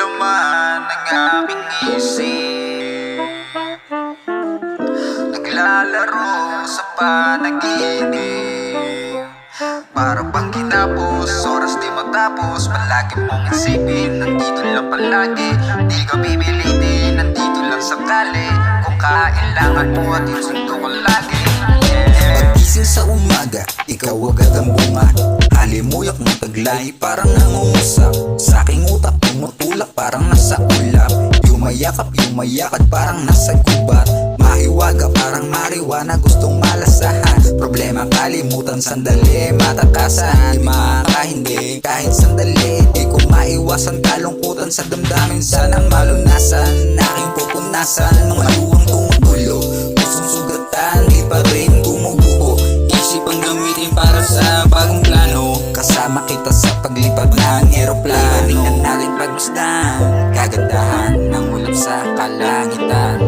laman ng aming isip, naglalaro sa panaginip. Para bang kinapos, oras di matapos. Palagi mong isipin, nandito lang palagi. Di ka pipilitin, nandito lang sakali. Kung kailangan mo at isundo ko lagi. Pagising sa umaga, ikaw agad ang bunga. Halimuyak ng taglay, parang nangungusap. Sa aking utak, tumutulak, parang nasa ulap. Yumayakap, parang nasa gubat. Mahiwaga, parang marijuana, gustong malasahan. Problema kalimutan, sandali, matakasan. Di makakahindi, kahit sandali. Di ko maiwasan kalungkutan sa damdamin. Sana malunasan, aking pupunasan. Mga luwang tumutulo, pusong sugatan, di pa rin gumuguho. Isip ang gamitin para sa bagong plano. Kasama kita sa paglipad ng eroplano. Tingnan natin pagmasdan, kagandahan ng ulap sa kalangitan.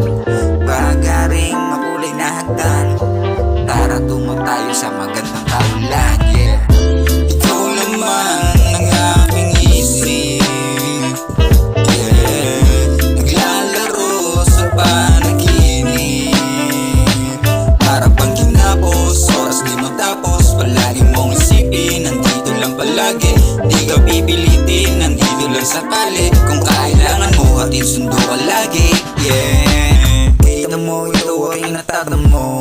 Bagaring makulay na hagdan, tara tungo tayo sa magandang kaulan. Yeah. Ikaw naman ang aking isip, yeah. Naglalaro sa panaginip. Para bang kinapos, oras di matapos. Palagi mong isipin, nandito lang palagi. Di ka pipilitin, nandito lang sakali. Kung kailangan mo, hatid sundo ka lagi. Yeah. Kita mo, ito ay natatamo.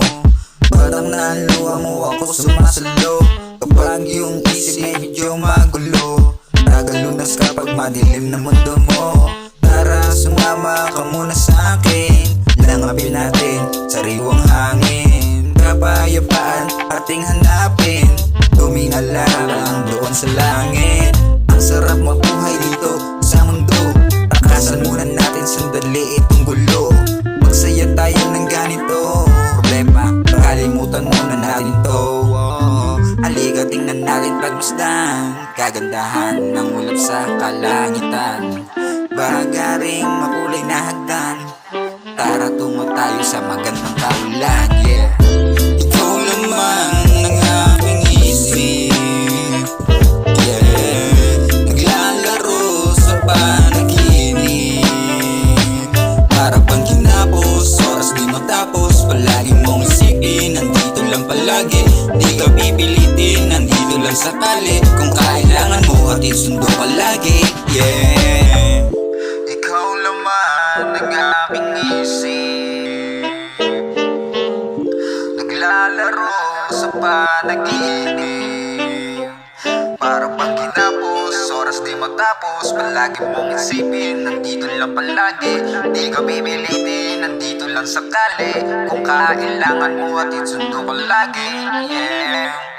Parang naluha mo ako sumasalo. Kapag yung isip ay medyo magulo, nagalunas kapag madilim na mundo mo. Tara, sumama ka muna sa akin. Langapin natin, sariwang hangin. Kapayapaan ating hanapin, tumingala lang doon sa langit. Ang sarap mabuhay dito sa mundo. Takasan muna natin sandali itong gulo. Magsaya tayo ng ganito. Problema, kalimutan muna natin to. Halika tingnan natin pagmasdan, kagandahan ng ulap sa kalangitan. Bagaring makulay na hagdan, tara tungo tayo sa magandang kaulan. Yeah. Ikaw naman ang aking isip, yeah. Naglalaro sa panaginip. Para bang kinapos, oras di matapos. Palagi mong isipin, nandito lang palagi. Di ka pipilitin, nandito lang sakali. Kung kailangan mo, hatid sundo ka lagi. Yeah. Ikaw laman ng aming isip, naglalaro sa panaginip. Para bang kinapos, oras di matapos. Palagi mong isipin, nandito lang palagi. Di ka pipilitin, nandito lang sakali. Kung kailangan mo, hatid sundo ka lagi. Yeah.